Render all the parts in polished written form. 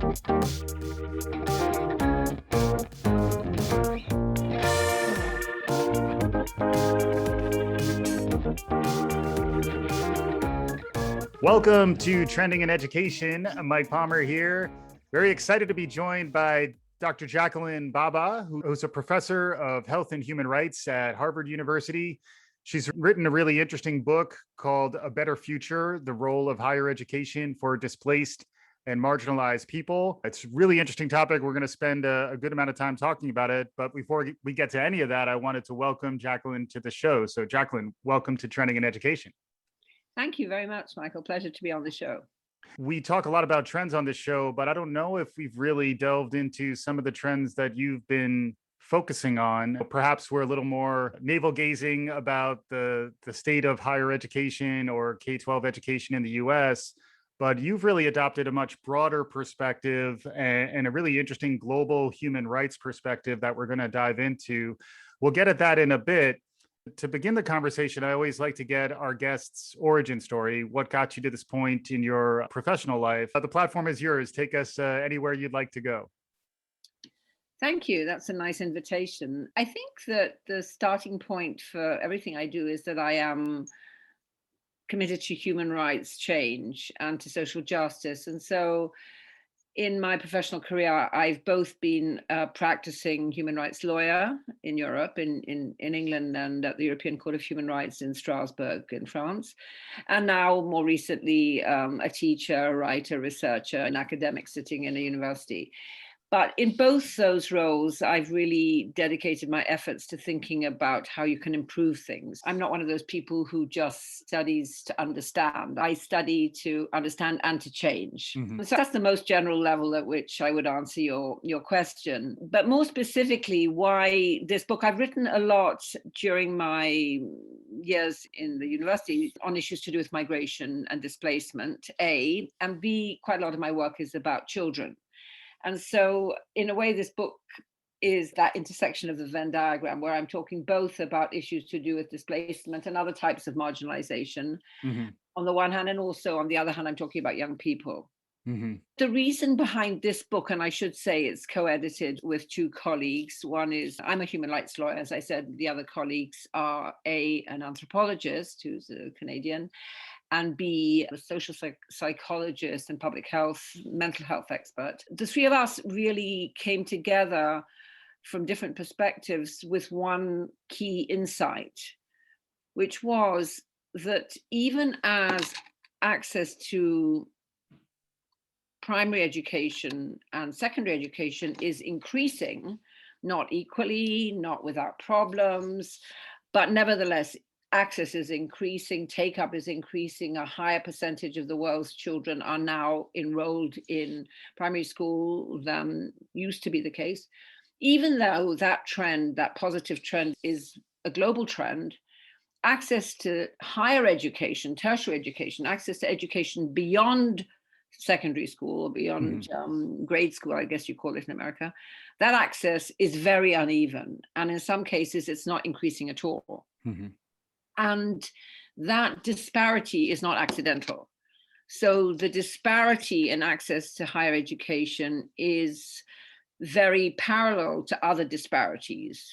Welcome to Trending in Education. I'm Mike Palmer here. Very excited to be joined by Dr. Jacqueline Bhabha, who's a professor of health and human rights at Harvard University. She's written a really interesting book called A Better Future: The Role of Higher Education for Displaced and Marginalized People. It's a really interesting topic. We're going to spend a good amount of time talking about it. But before we get to any of that, I wanted to welcome Jacqueline to the show. So Jacqueline, welcome to Trending in Education. Thank you very much, Michael. Pleasure to be on the show. We talk a lot about trends on this show, but I don't know if we've really delved into some of the trends that you've been focusing on. Perhaps we're a little more navel-gazing about the state of higher education or K-12 education in the US, but you've really adopted a much broader perspective and a really interesting global human rights perspective that we're going to dive into. We'll get at that in a bit. To begin the conversation, I always like to get our guests' origin story. What got you to this point in your professional life? The platform is yours. Take us anywhere you'd like to go. Thank you. That's a nice invitation. I think that the starting point for everything I do is that I am committed to human rights change and to social justice. And so in my professional career, I've both been a practicing human rights lawyer in Europe, in England, and at the European Court of Human Rights in Strasbourg in France. And now, more recently, a teacher, writer, researcher, an academic sitting in a university. But in both those roles, I've really dedicated my efforts to thinking about how you can improve things. I'm not one of those people who just studies to understand. I study to understand and to change. Mm-hmm. So that's the most general level at which I would answer your question. But more specifically, why this book? I've written a lot during my years in the university on issues to do with migration and displacement, A, and B, quite a lot of my work is about children. And so in a way, this book is that intersection of the Venn diagram where I'm talking both about issues to do with displacement and other types of marginalization on the one hand, and also on the other hand, I'm talking about young people. Mm-hmm. The reason behind this book, and I should say it's co-edited with two colleagues. One is, I'm a human rights lawyer, as I said. The other colleagues are an anthropologist who's a Canadian, and B, a social psychologist and public health, mental health expert. The three of us really came together from different perspectives with one key insight, which was that even as access to primary education and secondary education is increasing, not equally, not without problems, but nevertheless, access is increasing, take-up is increasing. A higher percentage of the world's children are now enrolled in primary school than used to be the case. Even though that trend, that positive trend, is a global trend, access to higher education, tertiary education, access to education beyond secondary school, beyond grade school, I guess you call it in America, that access is very uneven. And in some cases, it's not increasing at all. Mm-hmm. And that disparity is not accidental. So the disparity in access to higher education is very parallel to other disparities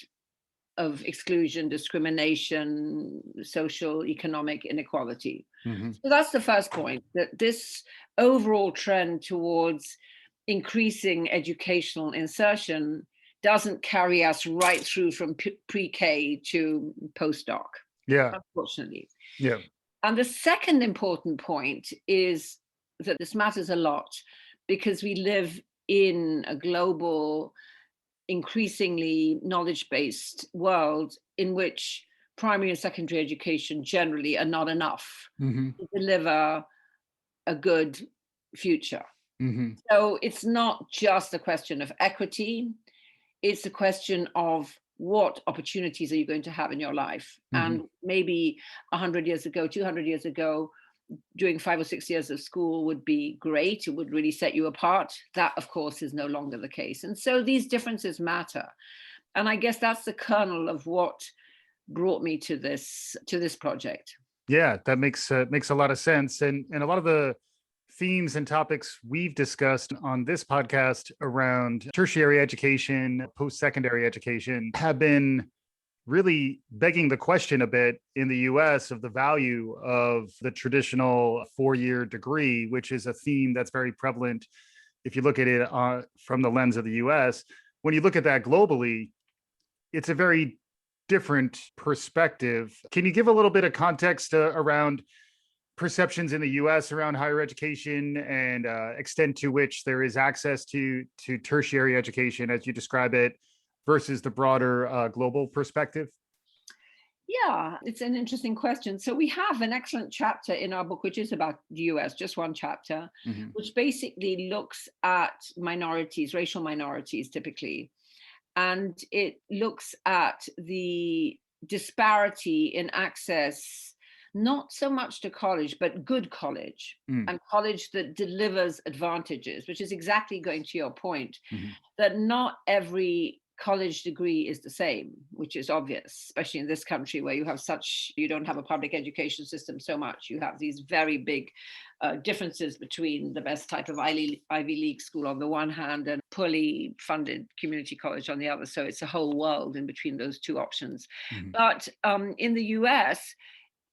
of exclusion, discrimination, social, economic inequality. Mm-hmm. So that's the first point, that this overall trend towards increasing educational insertion doesn't carry us right through from pre-K to postdoc. Yeah. Unfortunately. Yeah. And the second important point is that this matters a lot because we live in a global, increasingly knowledge-based world in which primary and secondary education generally are not enough to deliver a good future. Mm-hmm. So it's not just a question of equity, it's a question of what opportunities are you going to have in your life? Mm-hmm. And maybe 100 years ago, 200 years ago, doing 5 or 6 years of school would be great. It would really set you apart. That, of course, is no longer the case. And so these differences matter. And I guess that's the kernel of what brought me to this project. Yeah, that makes a lot of sense. And a lot of the themes and topics we've discussed on this podcast around tertiary education, post-secondary education have been really begging the question a bit in the US of the value of the traditional four-year degree, which is a theme that's very prevalent if you look at it from the lens of the US. When you look at that globally, it's a very different perspective. Can you give a little bit of context around perceptions in the US around higher education and extent to which there is access to tertiary education as you describe it versus the broader global perspective? Yeah, it's an interesting question. So we have an excellent chapter in our book, which is about the US, just one chapter, Mm-hmm. which basically looks at minorities, racial minorities typically. And it looks at the disparity in access, not so much to college, but good college and college that delivers advantages, which is exactly going to your point, Mm-hmm. that not every college degree is the same, which is obvious, especially in this country where you don't have a public education system so much. You have these very big differences between the best type of Ivy League school on the one hand and poorly funded community college on the other. So it's a whole world in between those two options. Mm-hmm. But in the US,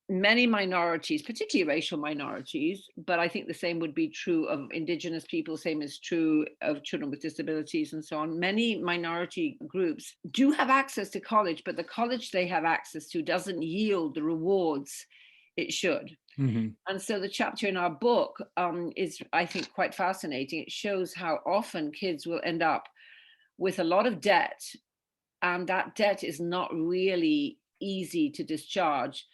many minorities, particularly racial minorities, but I think the same would be true of indigenous people, same is true of children with disabilities and so on. Many minority groups do have access to college, but the college they have access to doesn't yield the rewards it should. Mm-hmm. And so the chapter in our book is, I think, quite fascinating. It shows how often kids will end up with a lot of debt, and that debt is not really easy to discharge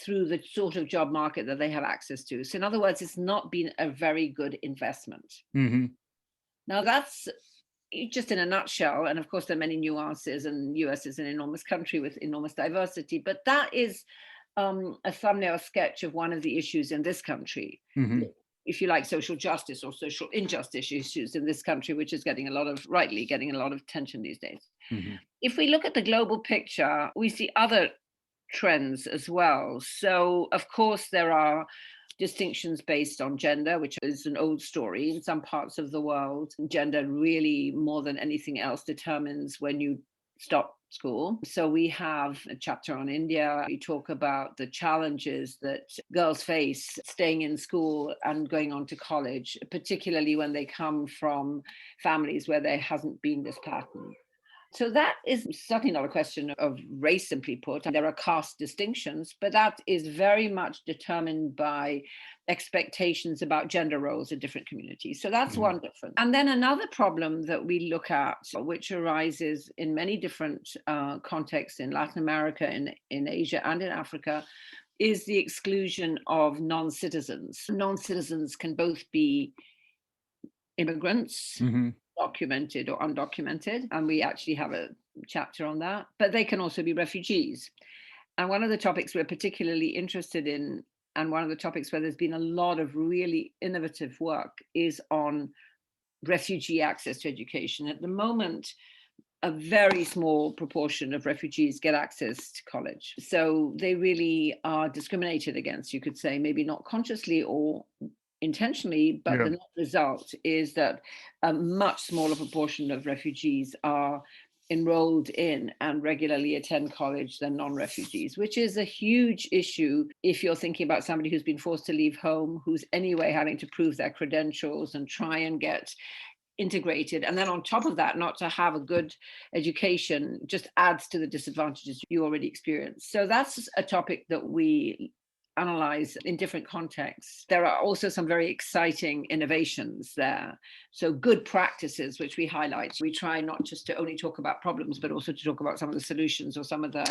through the sort of job market that they have access to. So in other words, it's not been a very good investment. Mm-hmm. Now that's just in a nutshell. And of course, there are many nuances, and US is an enormous country with enormous diversity, but that is a thumbnail sketch of one of the issues in this country. Mm-hmm. If you like, social justice or social injustice issues in this country, which is rightly getting a lot of attention these days. Mm-hmm. If we look at the global picture, we see other trends as well. So, of course, there are distinctions based on gender, which is an old story. In some parts of the world, gender really, more than anything else, determines when you stop school. So we have a chapter on India. We talk about the challenges that girls face staying in school and going on to college, particularly when they come from families where there hasn't been this pattern. So that is certainly not a question of race, simply put. There are caste distinctions, but that is very much determined by expectations about gender roles in different communities. So that's one difference. And then another problem that we look at, which arises in many different contexts in Latin America, in Asia, and in Africa, is the exclusion of non-citizens. Non-citizens can both be immigrants, Mm-hmm. documented or undocumented, and we actually have a chapter on that, but they can also be refugees. And one of the topics we're particularly interested in, and one of the topics where there's been a lot of really innovative work, is on refugee access to education. At the moment, a very small proportion of refugees get access to college. So they really are discriminated against, you could say, maybe not consciously or intentionally, but the net result is that a much smaller proportion of refugees are enrolled in and regularly attend college than non-refugees, which is a huge issue if you're thinking about somebody who's been forced to leave home, who's anyway having to prove their credentials and try and get integrated. And then on top of that, not to have a good education just adds to the disadvantages you already experience. So that's a topic that we analyze in different contexts. There are also some very exciting innovations there. So good practices, which we highlight. We try not just to only talk about problems, but also to talk about some of the solutions or some of the,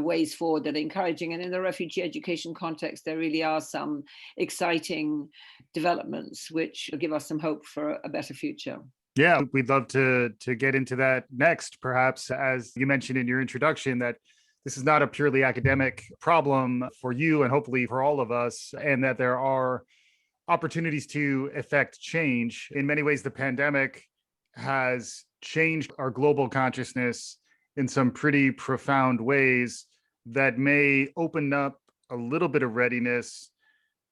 ways forward that are encouraging. And in the refugee education context, there really are some exciting developments which give us some hope for a better future. Yeah, we'd love to get into that next, perhaps, as you mentioned in your introduction, that this is not a purely academic problem for you and hopefully for all of us, and that there are opportunities to effect change. In many ways, the pandemic has changed our global consciousness in some pretty profound ways that may open up a little bit of readiness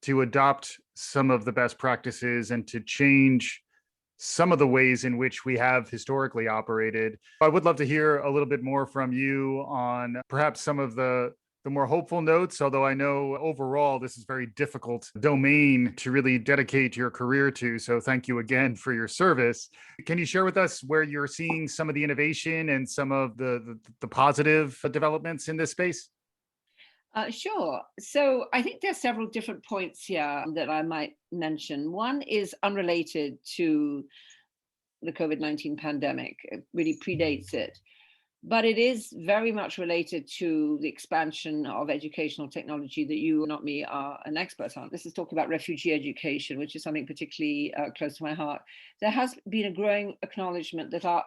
to adopt some of the best practices and to change some of the ways in which we have historically operated. I would love to hear a little bit more from you on perhaps some of the more hopeful notes, although I know overall this is very difficult domain to really dedicate your career to. So thank you again for your service. Can you share with us where you're seeing some of the innovation and some of the positive developments in this space? Sure. So I think there's several different points here that I might mention. One is unrelated to the COVID-19 pandemic. It really predates it. But it is very much related to the expansion of educational technology that you, not me, are an expert on. This is talking about refugee education, which is something particularly close to my heart. There has been a growing acknowledgement that our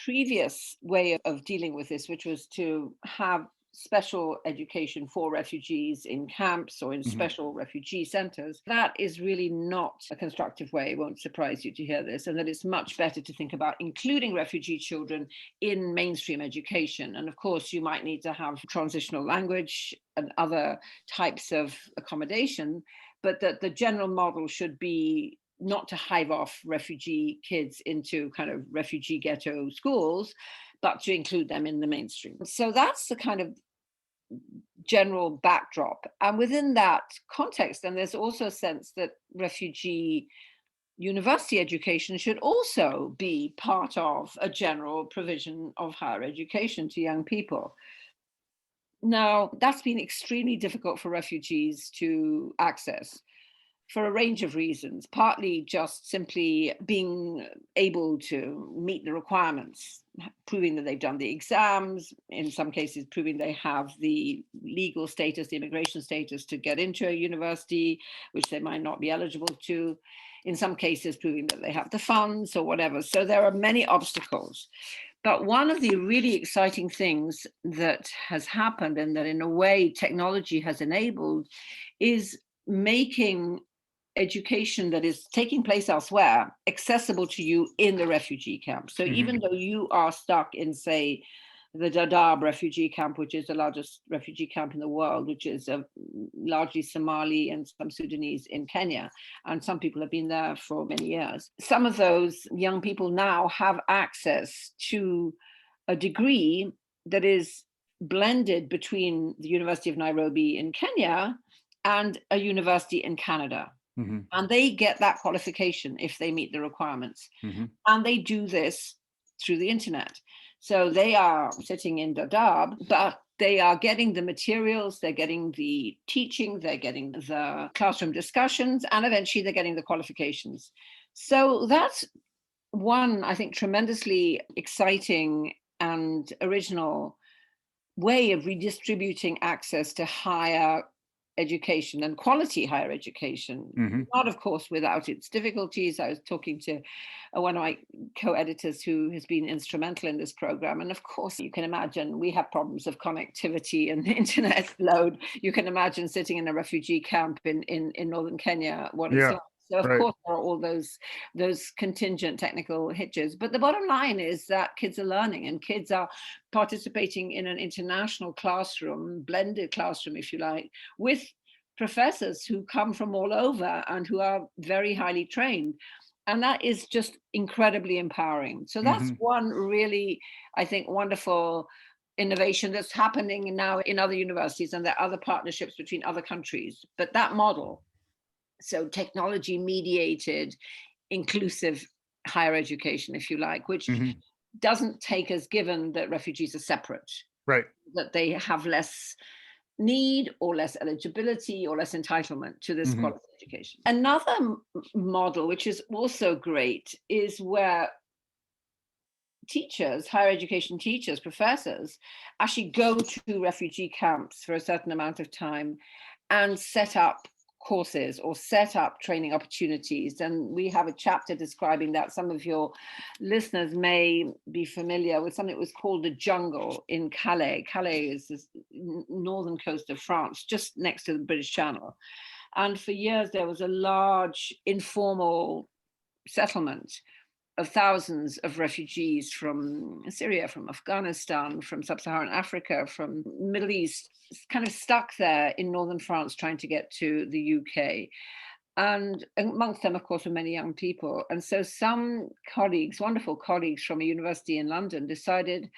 previous way of dealing with this, which was to have special education for refugees in camps or in Mhm. special refugee centers, that is really not a constructive way. It won't surprise you to hear this, and that it's much better to think about including refugee children in mainstream education. And of course, you might need to have transitional language and other types of accommodation, but that the general model should be not to hive off refugee kids into kind of refugee ghetto schools, but to include them in the mainstream. So that's the kind of general backdrop. And within that context, then there's also a sense that refugee university education should also be part of a general provision of higher education to young people. Now, that's been extremely difficult for refugees to access for a range of reasons, partly just simply being able to meet the requirements, proving that they've done the exams, in some cases, proving they have the legal status, the immigration status to get into a university, which they might not be eligible to. In some cases, proving that they have the funds or whatever. So there are many obstacles. But one of the really exciting things that has happened, and that in a way technology has enabled, is making education that is taking place elsewhere accessible to you in the refugee camp. So Mhm. even though you are stuck in, say, the Dadaab refugee camp, which is the largest refugee camp in the world, which is largely Somali and some Sudanese in Kenya, and some people have been there for many years. Some of those young people now have access to a degree that is blended between the University of Nairobi in Kenya and a university in Canada. Mhm. And they get that qualification if they meet the requirements. Mhm. And they do this through the internet. So they are sitting in Dadaab, but they are getting the materials, they're getting the teaching, they're getting the classroom discussions, and eventually they're getting the qualifications. So that's one, I think, tremendously exciting and original way of redistributing access to higher education and quality higher education. Mhm. Not, of course, without its difficulties. I was talking to one of my co-editors who has been instrumental in this program. And of course, you can imagine we have problems of connectivity and internet load. You can imagine sitting in a refugee camp in northern Kenya, what it's Yeah. like. So of Right. course there are all those contingent technical hitches. But the bottom line is that kids are learning and kids are participating in an international classroom, blended classroom, if you like, with professors who come from all over and who are very highly trained. And that is just incredibly empowering. So that's Mhm. one really, I think, wonderful innovation that's happening now in other universities, and there are other partnerships between other countries. But that model, so technology mediated, inclusive higher education, if you like, which Mhm. doesn't take as given that refugees are separate, Right. that they have less need or less eligibility or less entitlement to this Mhm. quality education. Another model, which is also great, is where teachers, higher education teachers, professors, actually go to refugee camps for a certain amount of time and set up courses or set up training opportunities. And we have a chapter describing that. Some of your listeners may be familiar with something that was called the Jungle in Calais. Calais is this northern coast of France, just next to the British Channel. And for years, there was a large informal settlement of thousands of refugees from Syria, from Afghanistan, from sub-Saharan Africa, from Middle East, kind of stuck there in northern France trying to get to the UK. And amongst them, of course, were many young people. And so some colleagues, wonderful colleagues from a university in London, decided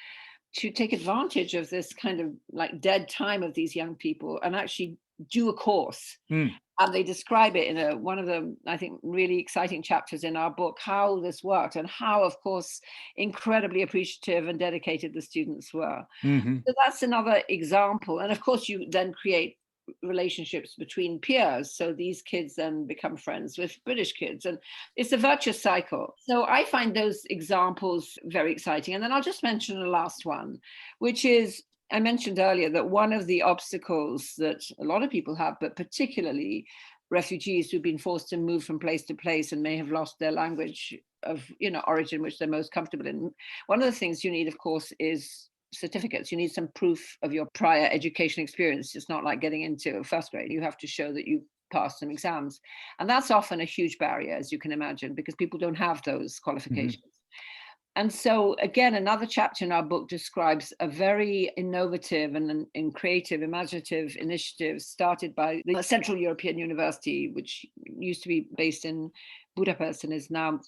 to take advantage of this kind of like dead time of these young people and actually do a course. Mm. And they describe it in one of the, I think, really exciting chapters in our book, how this worked and how, of course, incredibly appreciative and dedicated the students were. Hmm. So that's another example. And of course, you then create relationships between peers. So these kids then become friends with British kids. And it's a virtuous cycle. So I find those examples very exciting. And then I'll just mention the last one, which is I mentioned earlier that one of the obstacles that a lot of people have, but particularly refugees who've been forced to move from place to place and may have lost their language of origin, which they're most comfortable in. One of the things you need, of course, is certificates. You need some proof of your prior education experience. It's not like getting into first grade. You have to show that you passed some exams. And that's often a huge barrier, as you can imagine, because people don't have those Hmm. qualifications. And so, again, another chapter in our book describes a very innovative and creative, imaginative initiative started by the Central European University, which used to be based in Budapest and is now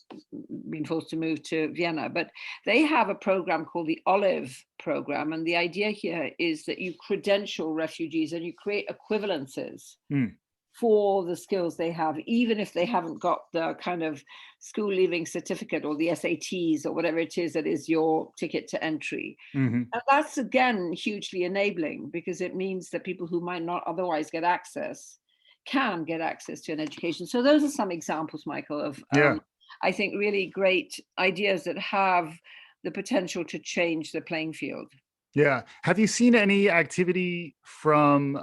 been forced to move to Vienna. But they have a program called the Olive program. And the idea here is that you credential refugees and you create equivalences Mm. for the skills they have, even if they haven't got the kind of school leaving certificate or the SATs or whatever it is that is your ticket to entry. Hmm. And that's, again, hugely enabling because it means that people who might not otherwise get access can get access to an education. So those are some examples, Michael, of, Yeah. I think, really great ideas that have the potential to change the playing field. Yeah. Have you seen any activity from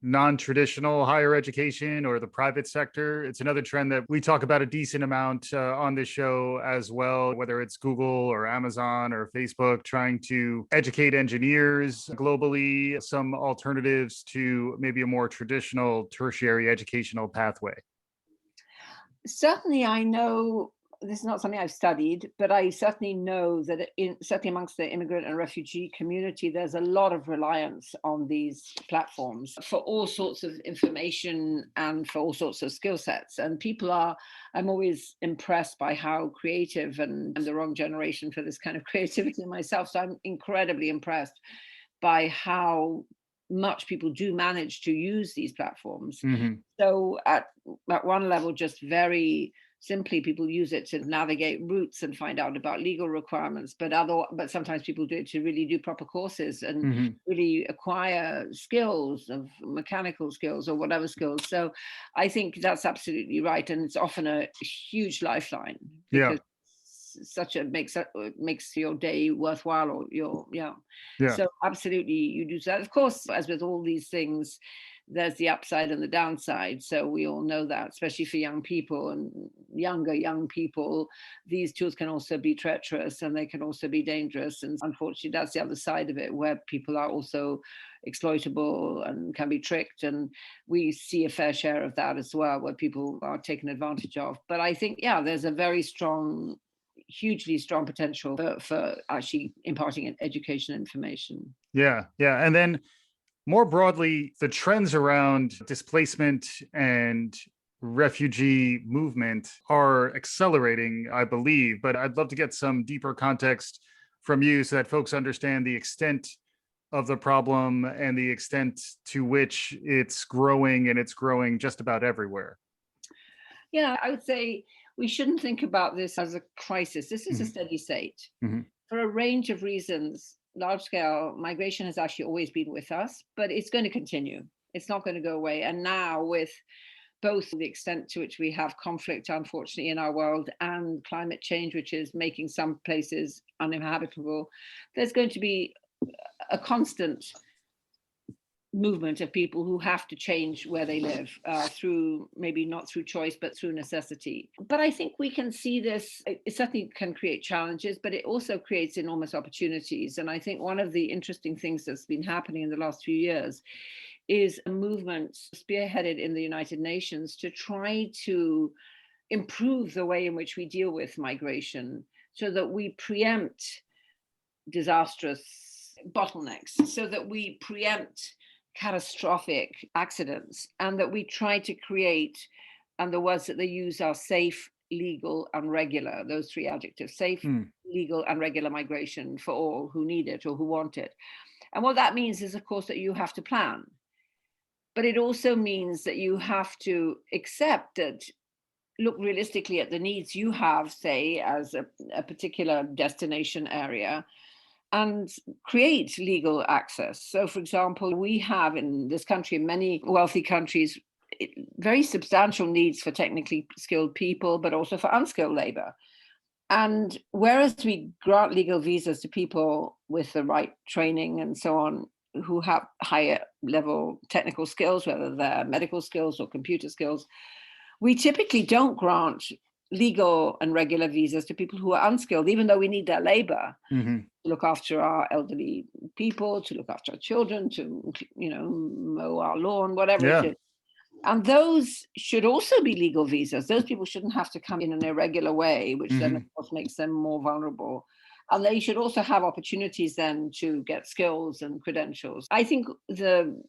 non-traditional higher education or the private sector? It's another trend that we talk about a decent amount on this show as well, whether it's Google or Amazon or Facebook, trying to educate engineers globally, some alternatives to maybe a more traditional tertiary educational pathway. Certainly, I know this is not something I've studied, but I certainly know that certainly amongst the immigrant and refugee community, there's a lot of reliance on these platforms for all sorts of information and for all sorts of skill sets. And I'm always impressed by how creative, and I'm the wrong generation for this kind of creativity myself. So I'm incredibly impressed by how much people do manage to use these platforms. Hmm. So at one level, just very simply, people use it to navigate routes and find out about legal requirements. But sometimes people do it to really do proper courses and Hmm. really acquire skills of mechanical skills or whatever skills. So I think that's absolutely right, and it's often a huge lifeline Yeah. because makes your day worthwhile or your yeah. Yeah. So absolutely, you do that. Of course, as with all these things, there's the upside and the downside. So we all know that, especially for young people and younger young people, these tools can also be treacherous and they can also be dangerous. And unfortunately, that's the other side of it, where people are also exploitable and can be tricked. And we see a fair share of that as well, where people are taken advantage of. But I think, yeah, there's a very strong, hugely strong potential for actually imparting education information. Yeah. Yeah. And then more broadly, the trends around displacement and refugee movement are accelerating, I believe. But I'd love to get some deeper context from you so that folks understand the extent of the problem and the extent to which it's growing, and it's growing just about everywhere. Yeah, I would say we shouldn't think about this as a crisis. This is a Hmm. steady state. Hmm. For a range of reasons, large scale migration has actually always been with us, but it's going to continue. It's not going to go away. And now, with both the extent to which we have conflict, unfortunately, in our world and climate change, which is making some places uninhabitable, there's going to be a constant movement of people who have to change where they live through maybe not through choice but through necessity. But I think we can see this. It certainly can create challenges, but it also creates enormous opportunities. And I think one of the interesting things that's been happening in the last few years is a movement spearheaded in the United Nations to try to improve the way in which we deal with migration so that we preempt disastrous bottlenecks, so that we preempt catastrophic accidents, and that we try to create And the words that they use are safe, legal, and regular, those three adjectives: safe, Hmm. legal, and regular migration for all who need it or who want it. And what that means is, of course, that you have to plan. But it also means that you have to accept that, look realistically at the needs you have, say, as a particular destination area, and create legal access. So, for example, we have in this country, in many wealthy countries, very substantial needs for technically skilled people, but also for unskilled labor. And whereas we grant legal visas to people with the right training and so on, who have higher level technical skills, whether they're medical skills or computer skills, we typically don't grant legal and regular visas to people who are unskilled, even though we need their labor Hmm. to look after our elderly people, to look after our children, to, mow our lawn, whatever it Yeah. is. And those should also be legal visas. Those people shouldn't have to come in an irregular way, which then, of Hmm. course, makes them more vulnerable. And they should also have opportunities then to get skills and credentials. I think the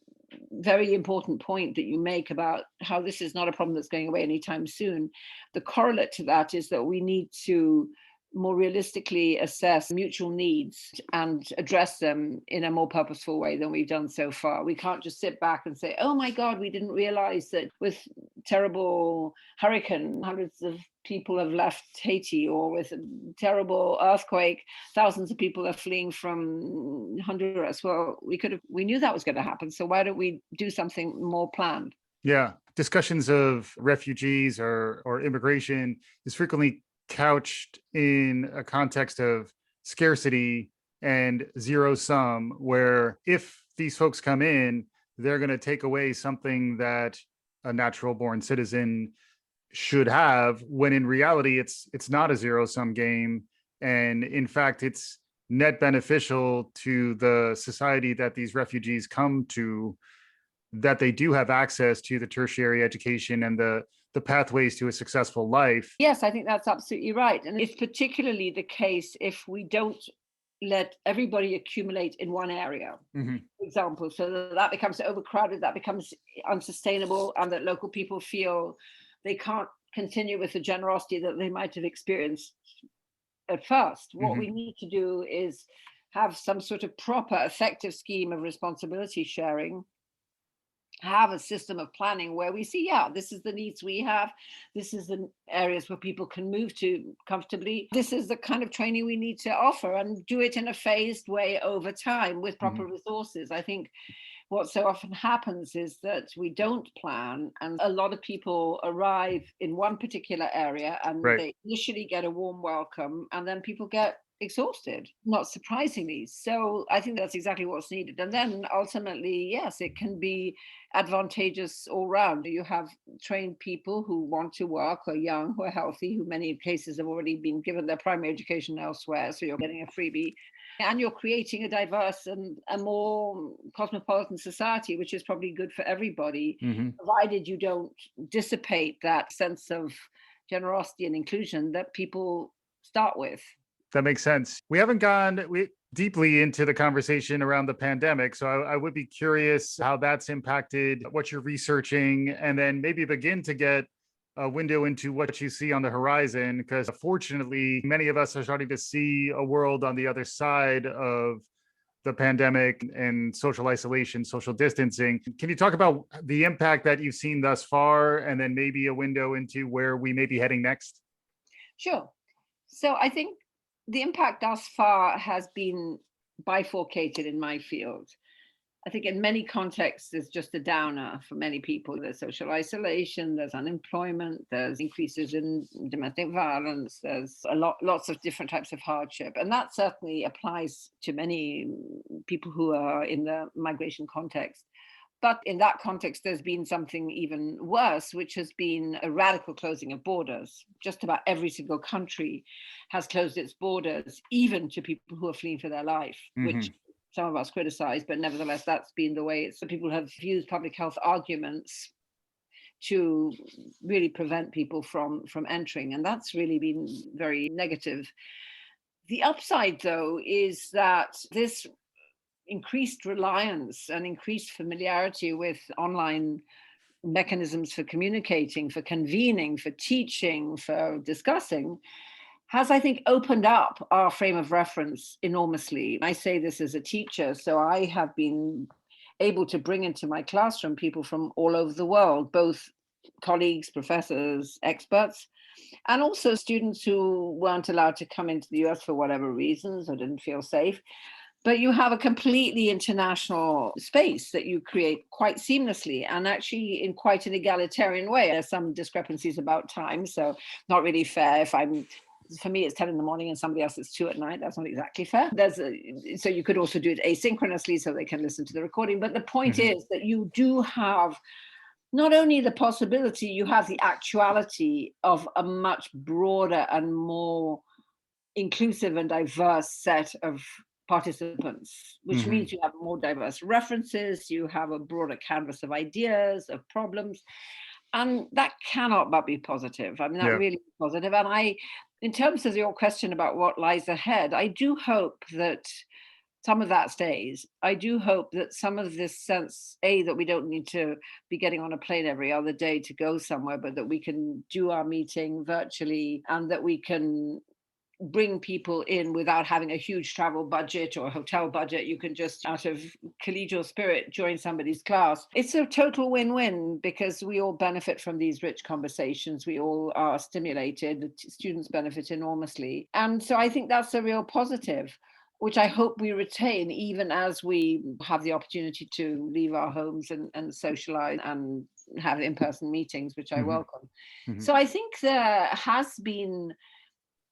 very important point that you make about how this is not a problem that's going away anytime soon, the correlate to that is that we need to more realistically assess mutual needs and address them in a more purposeful way than we've done so far. We can't just sit back and say, oh my God, we didn't realize that with terrible hurricane, hundreds of people have left Haiti, or with a terrible earthquake, thousands of people are fleeing from Honduras. Well, we knew that was going to happen. So why don't we do something more planned? Yeah. Discussions of refugees or immigration is frequently couched in a context of scarcity and zero sum, where if these folks come in, they're going to take away something that a natural born citizen should have, when in reality it's not a zero sum game, and in fact it's net beneficial to the society that these refugees come to, that they do have access to the tertiary education and the pathways to a successful life. Yes, I think that's absolutely right. And it's particularly the case if we don't let everybody accumulate in one area, Mhm. for example, so that becomes overcrowded, that becomes unsustainable, and that local people feel they can't continue with the generosity that they might have experienced at first. What we Mhm. need to do is have some sort of proper, effective scheme of responsibility sharing, have a system of planning where we see, yeah, this is the needs we have, this is the areas where people can move to comfortably, this is the kind of training we need to offer, and do it in a phased way over time with proper Mhm. resources. I think what so often happens is that we don't plan, and a lot of people arrive in one particular area and Right. they initially get a warm welcome, and then people get exhausted, not surprisingly. So I think that's exactly what's needed. And then ultimately, yes, it can be advantageous all round. You have trained people who want to work, who are young, who are healthy, who many cases have already been given their primary education elsewhere. So you're getting a freebie. And you're creating a diverse and a more cosmopolitan society, which is probably good for everybody, Mhm. provided you don't dissipate that sense of generosity and inclusion that people start with. That makes sense. We haven't gone deeply into the conversation around the pandemic, so I would be curious how that's impacted what you're researching, and then maybe begin to get a window into what you see on the horizon. Because fortunately, many of us are starting to see a world on the other side of the pandemic and social isolation, social distancing. Can you talk about the impact that you've seen thus far, and then maybe a window into where we may be heading next? Sure. So I think the impact thus far has been bifurcated in my field. I think in many contexts, there's just a downer for many people. There's social isolation, there's unemployment, there's increases in domestic violence, there's lots of different types of hardship. And that certainly applies to many people who are in the migration context. But in that context, there's been something even worse, which has been a radical closing of borders. Just about every single country has closed its borders, even to people who are fleeing for their life, which Hmm. some of us criticize, but nevertheless, that's been the way it's. People have used public health arguments to really prevent people from entering, and that's really been very negative. The upside, though, is that this increased reliance and increased familiarity with online mechanisms for communicating, for convening, for teaching, for discussing, has, I think, opened up our frame of reference enormously. I say this as a teacher, so I have been able to bring into my classroom people from all over the world, both colleagues, professors, experts, and also students who weren't allowed to come into the US for whatever reasons or didn't feel safe. But you have a completely international space that you create quite seamlessly and actually in quite an egalitarian way. There's some discrepancies about time, so not really fair if for me it's 10 in the morning and somebody else it's 2 at night. That's not exactly fair. So you could also do it asynchronously so they can listen to the recording. But the point is that you do have not only the possibility, you have the actuality of a much broader and more inclusive and diverse set of participants, which means you have more diverse references, you have a broader canvas of ideas, of problems, and that cannot but be positive. I mean, that really is positive. And in terms of your question about what lies ahead, I do hope that some of that stays. I do hope that some of this sense, that we don't need to be getting on a plane every other day to go somewhere, but that we can do our meeting virtually and that we can bring people in without having a huge travel budget or hotel budget. You can just, out of collegial spirit, join somebody's class. It's a total win-win because we all benefit from these rich conversations. We all are stimulated. The students benefit enormously. And so I think that's a real positive, which I hope we retain even as we have the opportunity to leave our homes and socialize and have in-person meetings, which I welcome. So I think there has been,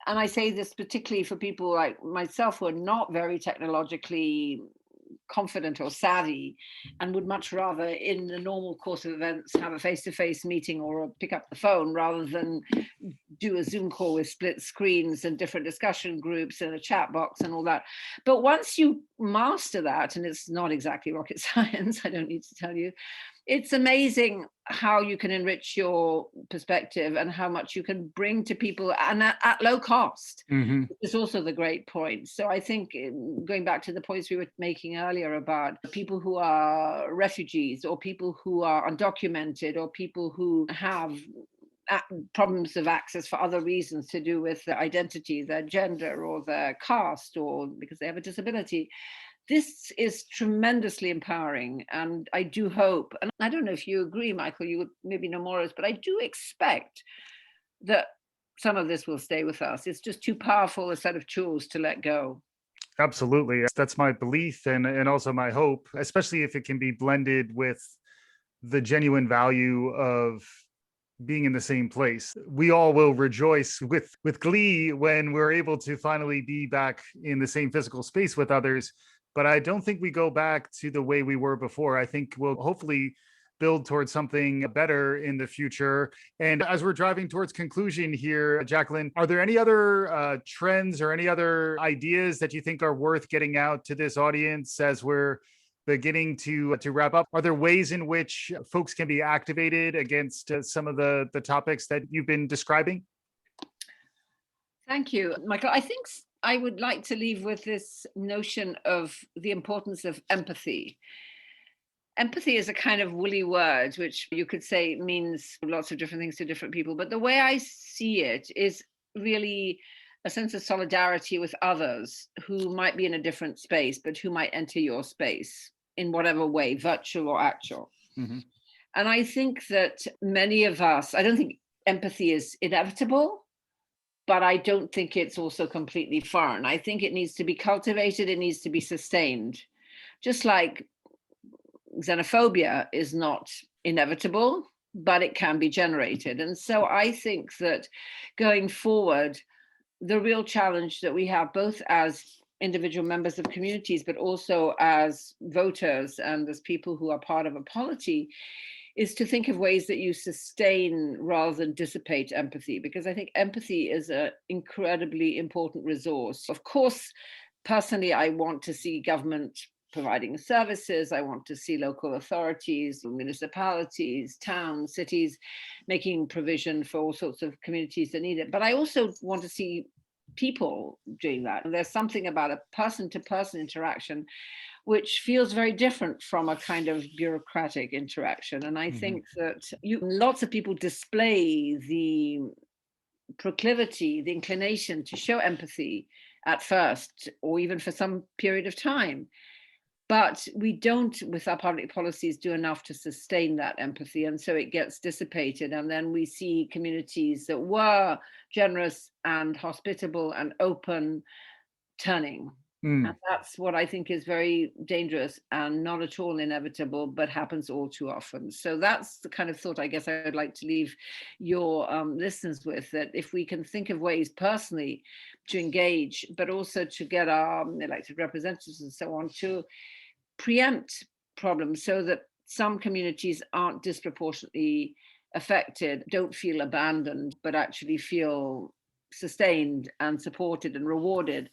and I say this particularly for people like myself who are not very technologically confident or savvy and would much rather in the normal course of events have a face-to-face meeting or pick up the phone rather than do a Zoom call with split screens and different discussion groups and a chat box and all that. But once you master that, and it's not exactly rocket science, I don't need to tell you, it's amazing how you can enrich your perspective and how much you can bring to people and at low cost. Is also the great point. So I think going back to the points we were making earlier about people who are refugees or people who are undocumented or people who have problems of access for other reasons to do with their identity, their gender or their caste or because they have a disability. This is tremendously empowering. And I do hope, and I don't know if you agree, Michael, you would maybe know more, but I do expect that some of this will stay with us. It's just too powerful a set of tools to let go. Absolutely. That's my belief and also my hope, especially if it can be blended with the genuine value of being in the same place. We all will rejoice with glee when we're able to finally be back in the same physical space with others. But I don't think we go back to the way we were before. I think we'll hopefully build towards something better in the future. And as we're driving towards conclusion here, Jacqueline, are there any other trends or any other ideas that you think are worth getting out to this audience as we're beginning to wrap up? Are there ways in which folks can be activated against some of the topics that you've been describing? Thank you, Michael. I think I would like to leave with this notion of the importance of empathy. Empathy is a kind of woolly word, which you could say means lots of different things to different people. But the way I see it is really a sense of solidarity with others who might be in a different space, but who might enter your space in whatever way, virtual or actual. And I think that many of us, I don't think empathy is inevitable, but I don't think it's also completely foreign. I think it needs to be cultivated, it needs to be sustained. Just like xenophobia is not inevitable, but it can be generated. And so I think that going forward, the real challenge that we have, both as individual members of communities, but also as voters and as people who are part of a polity, is to think of ways that you sustain rather than dissipate empathy, because I think empathy is an incredibly important resource. Of course, personally, I want to see government providing services. I want to see local authorities, municipalities, towns, cities making provision for all sorts of communities that need it. But I also want to see people doing that. And there's something about a person-to-person interaction which feels very different from a kind of bureaucratic interaction. And I think that lots of people display the proclivity, the inclination to show empathy at first, or even for some period of time. But we don't, with our public policies, do enough to sustain that empathy. And so it gets dissipated. And then we see communities that were generous and hospitable and open turning. And that's what I think is very dangerous and not at all inevitable, but happens all too often. So that's the kind of thought I guess I would like to leave your listeners with, that if we can think of ways personally to engage, but also to get our elected representatives and so on to preempt problems so that some communities aren't disproportionately affected, don't feel abandoned, but actually feel sustained and supported and rewarded,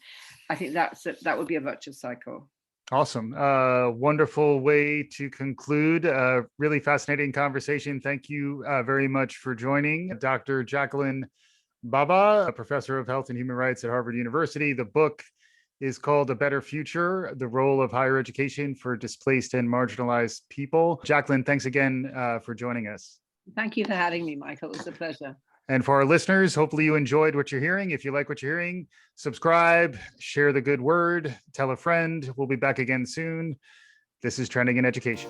I think that would be a virtuous cycle. Awesome. Wonderful way to conclude. Really fascinating conversation. Thank you very much for joining. Dr. Jacqueline Bhabha, a professor of health and human rights at Harvard University. The book is called A Better Future, The Role of Higher Education for Displaced and Marginalized People. Jacqueline, thanks again for joining us. Thank you for having me, Michael. It was a pleasure. And for our listeners, hopefully you enjoyed what you're hearing. If you like what you're hearing, subscribe, share the good word, tell a friend. We'll be back again soon. This is Trending in Education.